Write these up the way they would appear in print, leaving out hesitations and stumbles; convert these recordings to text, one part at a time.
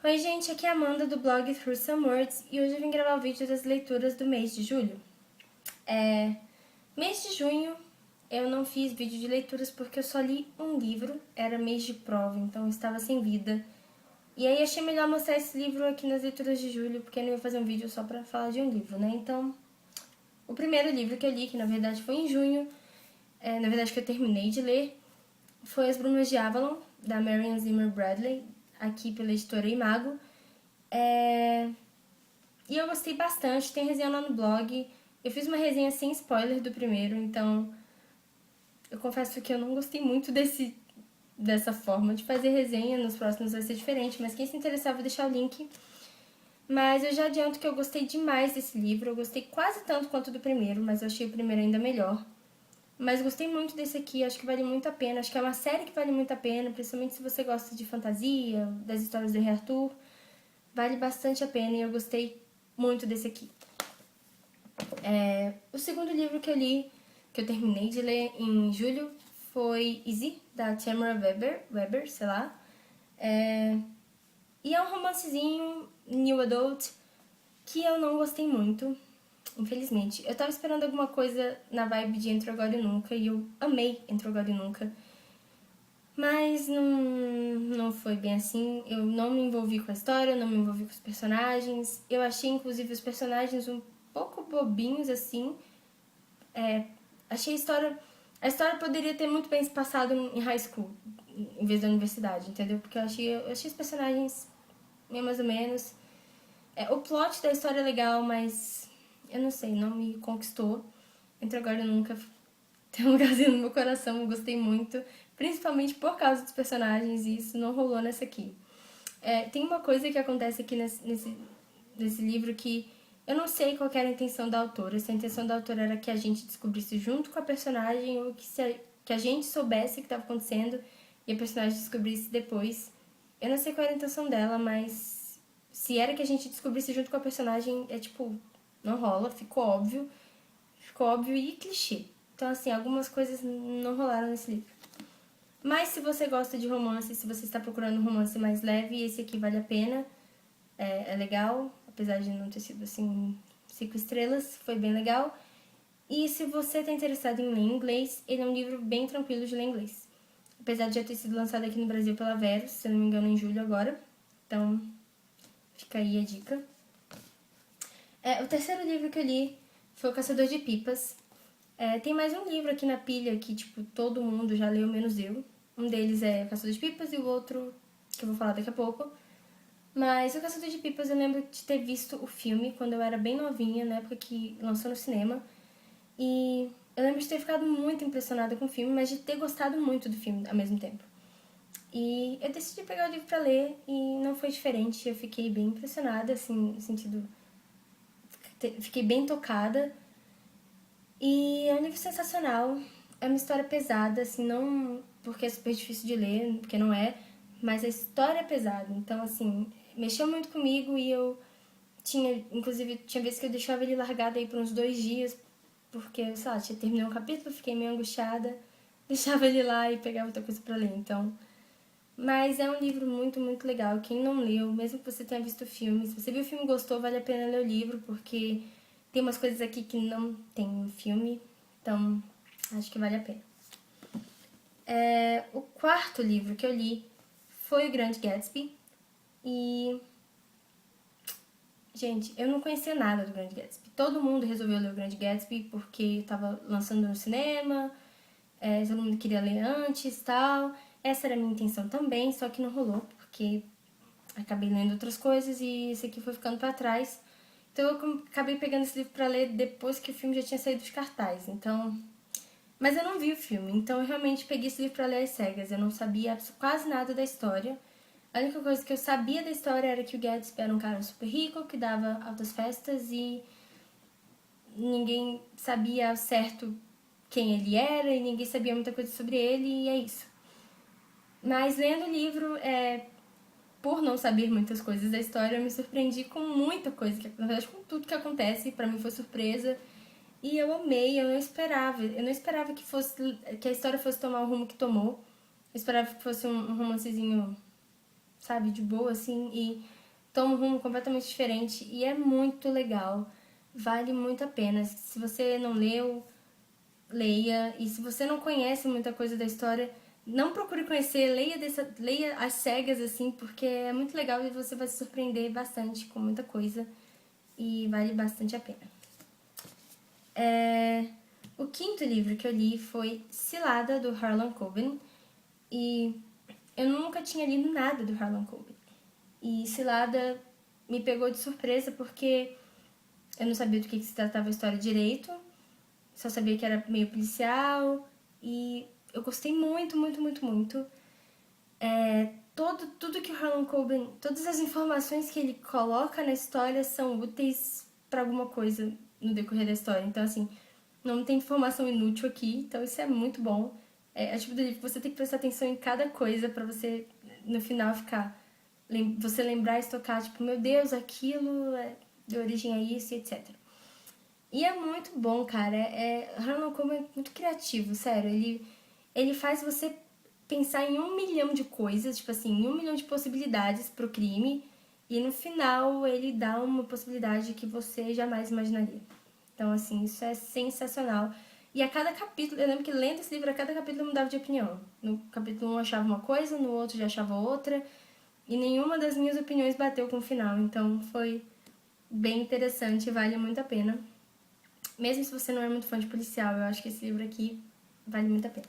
Oi gente, aqui é a Amanda do blog Through Some Words e hoje eu vim gravar o vídeo das leituras do mês de julho. Mês de junho eu não fiz vídeo de leituras porque eu só li um livro, era mês de prova, então eu estava sem vida. E aí achei melhor mostrar esse livro aqui nas leituras de julho, porque eu não ia fazer um vídeo só pra falar de um livro, né? Então, o primeiro livro que eu li, que na verdade foi em junho, na verdade que eu terminei de ler, foi As Brumas de Avalon, da Marion Zimmer Bradley, aqui pela editora Imago. E eu gostei bastante, tem resenha lá no blog. Eu fiz uma resenha sem spoiler do primeiro, então eu confesso que eu não gostei muito dessa forma de fazer resenha. Nos próximos vai ser diferente, mas quem se interessar, eu vou deixar o link. Mas eu já adianto que eu gostei demais desse livro. Eu gostei quase tanto quanto do primeiro, mas eu achei o primeiro ainda melhor. Mas gostei muito desse aqui, acho que vale muito a pena. Acho que é uma série que vale muito a pena, principalmente se você gosta de fantasia, das histórias do Rei Arthur. Vale bastante a pena e eu gostei muito desse aqui. O segundo livro que eu li, que eu terminei de ler em julho, foi Easy, da Tamara Weber, sei lá. E é um romancezinho new adult que eu não gostei muito, infelizmente. Eu tava esperando alguma coisa na vibe de Entre Agora e Nunca e eu amei Entre Agora e Nunca. Mas não foi bem assim. Eu não me envolvi com a história, não me envolvi com os personagens. Eu achei, inclusive, os personagens um pouco bobinhos, assim. Achei a história... A história poderia ter muito bem se passado em high school, em vez da universidade, entendeu? Porque eu achei os personagens meio mais ou menos. O plot da história é legal, mas eu não sei, não me conquistou. Entre Agora e Nunca tem um lugarzinho no meu coração, eu gostei muito, principalmente por causa dos personagens, e isso não rolou nessa aqui. Tem uma coisa que acontece aqui nesse livro que eu não sei qual era a intenção da autora. Se a intenção da autora era que a gente descobrisse junto com a personagem ou que a gente soubesse o que estava acontecendo e a personagem descobrisse depois. Eu não sei qual era a intenção dela, mas se era que a gente descobrisse junto com a personagem, não rola, ficou óbvio e clichê. Então, assim, algumas coisas não rolaram nesse livro. Mas se você gosta de romance, se você está procurando um romance mais leve, esse aqui vale a pena. É legal, apesar de não ter sido, assim, 5 estrelas, foi bem legal. E se você está interessado em ler inglês, ele é um livro bem tranquilo de ler inglês. Apesar de já ter sido lançado aqui no Brasil pela Verus, se eu não me engano, em julho agora. Então, fica aí a dica. O terceiro livro que eu li foi O Caçador de Pipas. Tem mais um livro aqui na pilha que, todo mundo já leu, menos eu. Um deles é O Caçador de Pipas e o outro, que eu vou falar daqui a pouco. Mas O Caçador de Pipas eu lembro de ter visto o filme quando eu era bem novinha, na época que lançou no cinema. E eu lembro de ter ficado muito impressionada com o filme, mas de ter gostado muito do filme ao mesmo tempo. E eu decidi pegar o livro pra ler e não foi diferente. Eu fiquei bem impressionada, assim, no sentido... Fiquei bem tocada. E é um livro sensacional. É uma história pesada, assim, não porque é super difícil de ler, porque não é, mas a história é pesada. Então, assim, mexeu muito comigo e eu inclusive, tinha vezes que eu deixava ele largado aí por uns 2 dias, porque, sei lá, tinha terminado um capítulo, fiquei meio angustiada, deixava ele lá e pegava outra coisa pra ler, então... Mas é um livro muito, muito legal. Quem não leu, mesmo que você tenha visto o filme, se você viu o filme e gostou, vale a pena ler o livro, porque tem umas coisas aqui que não tem no filme, então acho que vale a pena. O quarto livro que eu li foi O Grande Gatsby, e... Gente, eu não conhecia nada do Grande Gatsby. Todo mundo resolveu ler O Grande Gatsby porque tava lançando no cinema, todo mundo queria ler antes e tal. Essa era a minha intenção também, só que não rolou, porque acabei lendo outras coisas e esse aqui foi ficando pra trás. Então eu acabei pegando esse livro pra ler depois que o filme já tinha saído dos cartazes. Então... Mas eu não vi o filme, então eu realmente peguei esse livro pra ler às cegas. Eu não sabia quase nada da história. A única coisa que eu sabia da história era que o Gatsby era um cara super rico, que dava altas festas e ninguém sabia ao certo quem ele era e ninguém sabia muita coisa sobre ele e é isso. Mas lendo o livro, por não saber muitas coisas da história, eu me surpreendi com muita coisa, na verdade com tudo que acontece, pra mim foi surpresa. E eu amei, eu não esperava que a história fosse tomar o rumo que tomou. Eu esperava que fosse um romancezinho sabe, de boa, assim, e toma um rumo completamente diferente. E é muito legal. Vale muito a pena. Se você não leu, leia. E se você não conhece muita coisa da história, não procure conhecer, leia às cegas, assim, porque é muito legal e você vai se surpreender bastante com muita coisa. E vale bastante a pena. O quinto livro que eu li foi Cilada, do Harlan Coben. E eu nunca tinha lido nada do Harlan Coben. E Cilada me pegou de surpresa porque eu não sabia do que se tratava a história direito. Só sabia que era meio policial. E eu gostei muito, muito, muito, muito. Tudo que o Harlan Coben... Todas as informações que ele coloca na história são úteis para alguma coisa no decorrer da história. Então, assim, não tem informação inútil aqui. Então, isso é muito bom. É tipo do livro que você tem que prestar atenção em cada coisa para você, no final, ficar... Você lembrar e tocar, tipo, meu Deus, aquilo de origem a isso e etc. E é muito bom, cara. Harlan Coben é muito criativo, sério. Ele faz você pensar em 1 milhão de coisas, tipo assim, em 1 milhão de possibilidades pro crime. E no final ele dá uma possibilidade que você jamais imaginaria. Então, assim, isso é sensacional. E a cada capítulo, eu lembro que lendo esse livro, a cada capítulo eu mudava de opinião. No capítulo 1 eu achava uma coisa, no outro já achava outra. E nenhuma das minhas opiniões bateu com o final. Então foi bem interessante e vale muito a pena. Mesmo se você não é muito fã de policial, eu acho que esse livro aqui vale muito a pena.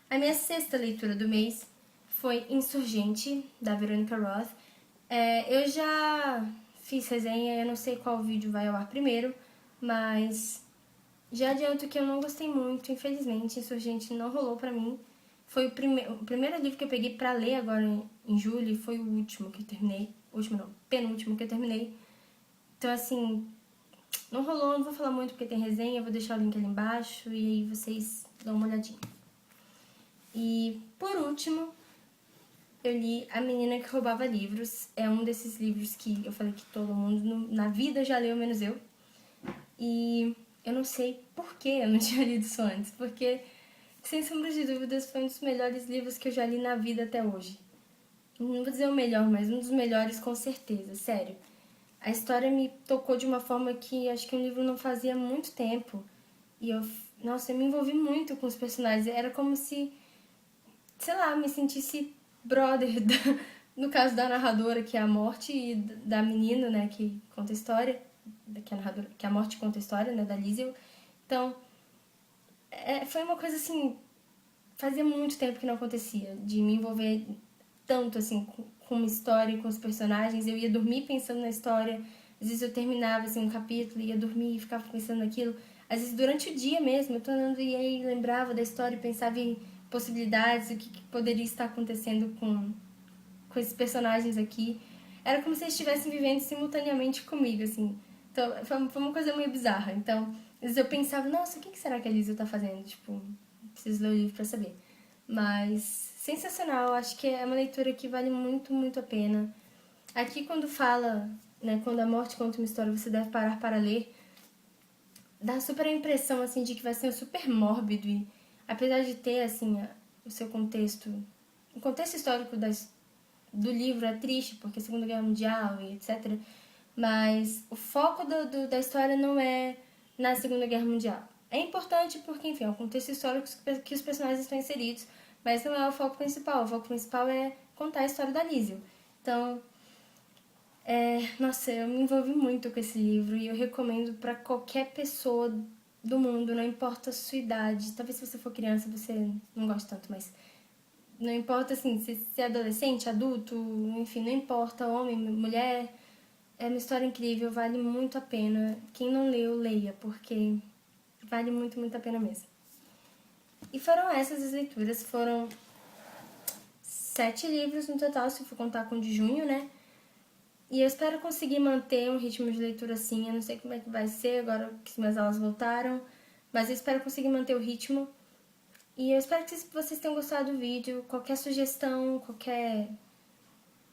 A minha sexta leitura do mês foi Insurgente, da Veronica Roth. Eu já fiz resenha, eu não sei qual vídeo vai ao ar primeiro, mas já adianto que eu não gostei muito, infelizmente. Insurgente não rolou pra mim. Foi o primeiro livro que eu peguei pra ler agora em julho e foi o último que eu terminei. Último não, penúltimo que eu terminei. Então, assim, não rolou, não vou falar muito porque tem resenha, eu vou deixar o link ali embaixo e aí vocês dão uma olhadinha. E, por último, eu li A Menina que Roubava Livros. É um desses livros que eu falei que todo mundo na vida já leu, menos eu. E eu não sei por que eu não tinha lido isso antes, porque, sem sombra de dúvidas, foi um dos melhores livros que eu já li na vida até hoje. Não vou dizer o melhor, mas um dos melhores com certeza, sério. A história me tocou de uma forma que acho que um livro não fazia muito tempo. E eu me envolvi muito com os personagens. Era como se, sei lá, me sentisse brother, no caso da narradora, que é a Morte, e da menina, né, que conta a história, que a Morte conta a história, né, da Liesel. Então, foi uma coisa assim, fazia muito tempo que não acontecia, de me envolver tanto, assim, com uma história e com os personagens. Eu ia dormir pensando na história, às vezes eu terminava, assim, um capítulo, ia dormir e ficava pensando naquilo. Às vezes durante o dia mesmo, eu tô andando e aí lembrava da história e pensava em possibilidades, o que poderia estar acontecendo com esses personagens aqui. Era como se eles estivessem vivendo simultaneamente comigo, assim. Então, foi uma coisa meio bizarra. Então, às vezes eu pensava, nossa, o que será que a Liesel tá fazendo? Tipo, preciso ler o livro pra saber. Mas, sensacional. Acho que é uma leitura que vale muito, muito a pena. Aqui, quando fala, né, quando a Morte conta uma história, você deve parar para ler, dá super a impressão, assim, de que vai ser super mórbido e, apesar de ter, assim, o seu contexto, o contexto histórico do livro é triste, porque é a Segunda Guerra Mundial e etc., mas o foco da história não é na Segunda Guerra Mundial. É importante porque, enfim, é o contexto histórico que os personagens estão inseridos, mas não é o foco principal. O foco principal é contar a história da Liesel. Então, nossa, eu me envolvi muito com esse livro e eu recomendo para qualquer pessoa do mundo, não importa a sua idade. Talvez se você for criança você não goste tanto, mas não importa assim, se é adolescente, adulto, enfim, não importa, homem, mulher. É uma história incrível, vale muito a pena. Quem não leu, leia, porque vale muito, muito a pena mesmo. E foram essas as leituras, foram 7 livros no total, se for contar com o de junho, né? E eu espero conseguir manter um ritmo de leitura assim. Eu não sei como é que vai ser agora que minhas aulas voltaram, mas eu espero conseguir manter o ritmo. E eu espero que vocês tenham gostado do vídeo. Qualquer sugestão, qualquer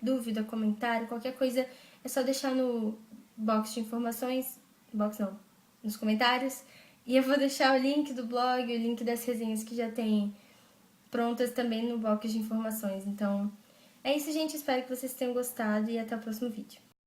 dúvida, comentário, qualquer coisa, é só deixar no box de informações. Box não, nos comentários. E eu vou deixar o link do blog, o link das resenhas que já tem prontas também no box de informações. Então, É isso, gente. Espero que vocês tenham gostado e até o próximo vídeo.